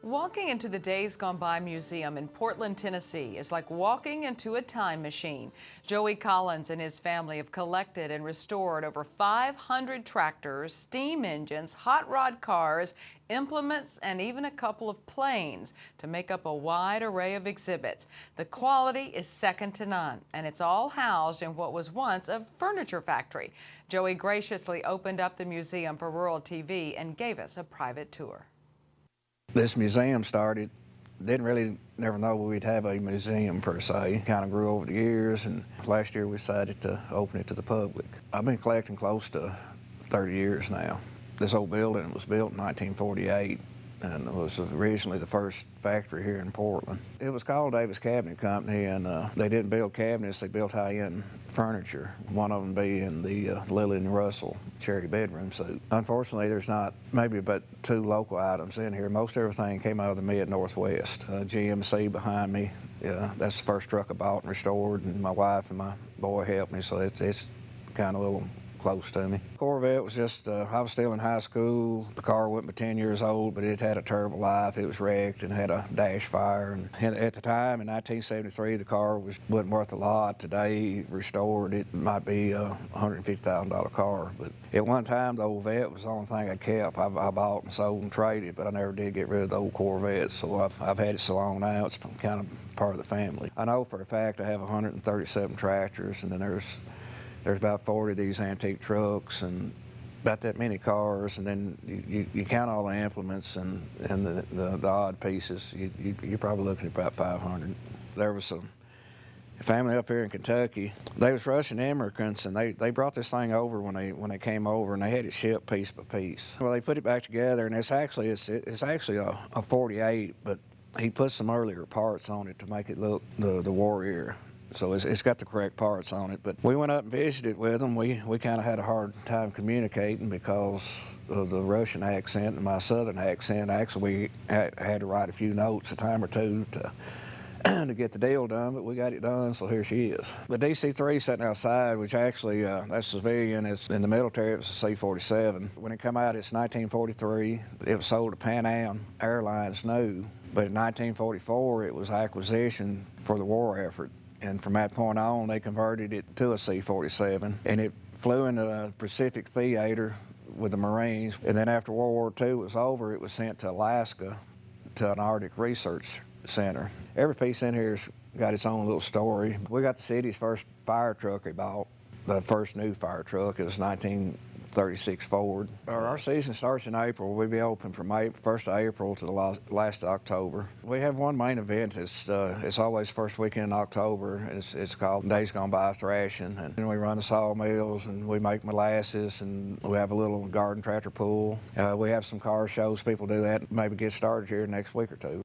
Walking into the Days Gone By Museum in Portland, Tennessee is like walking into a time machine. Joey Collins and his family have collected and restored over 500 tractors, steam engines, hot rod cars, implements, and even a couple of planes to make up a wide array of exhibits. The quality is second to none, and it's all housed in what was once a furniture factory. Joey graciously opened up the museum for RFD-TV and gave us a private tour. This museum started, never know we'd have a museum per se. Kind of grew over the years, and last year we decided to open it to the public. I've been collecting close to 30 years now. This old building was built in 1948, and it was originally the first factory here in Portland. It was called Davis Cabinet Company, and they didn't build cabinets, they built high-end furniture, one of them being the Lillian Russell cherry bedroom suite. Unfortunately, there's not maybe but 2 local items in here. Most everything came out of the mid-Northwest. GMC behind me, that's the first truck I bought and restored, and my wife and my boy helped me, so it's kind of a little close to me. Corvette was just, I was still in high school. The car wasn't but 10 years old, but it had a terrible life. It was wrecked and had a dash fire. And at the time, in 1973, the car wasn't worth a lot. Today, restored, it might be a $150,000 car. But at one time, the old Vet was the only thing I kept. I bought and sold and traded, but I never did get rid of the old Corvette. So I've had it so long now, it's kind of part of the family. I know for a fact I have 137 tractors, and then there's about 40 of these antique trucks and about that many cars, and then you count all the implements and the odd pieces, you're probably looking at about 500. There was a family up here in Kentucky. They was Russian immigrants, and they brought this thing over when they came over, and they had it shipped piece by piece. Well, they put it back together, and it's actually a 48, but he put some earlier parts on it to make it look the Warrior. So it's got the correct parts on it. But we went up and visited with them. We kind of had a hard time communicating because of the Russian accent and my southern accent. Actually, we had to write a few notes, a time or two, to get the deal done, but we got it done, so here she is. The DC-3 sitting outside, which actually, that's civilian. It's in the military, it was a C-47. When it come out, it's 1943. It was sold to Pan Am Airlines new, but in 1944, it was acquisition for the war effort. And from that point on, they converted it to a C-47, and it flew in the Pacific Theater with the Marines. And then after World War II was over, it was sent to Alaska to an Arctic Research Center. Every piece in here's got its own little story. We got the city's first fire truck we bought, the first new fire truck. It was 1936 Ford. Our season starts in April. We'll be open from 1st of April to the last of October. We have one main event. It's always first weekend in October. It's called Days Gone By Thrashing. And we run the sawmills, and we make molasses, and we have a little garden tractor pool. We have some car shows. People do that, maybe get started here next week or two.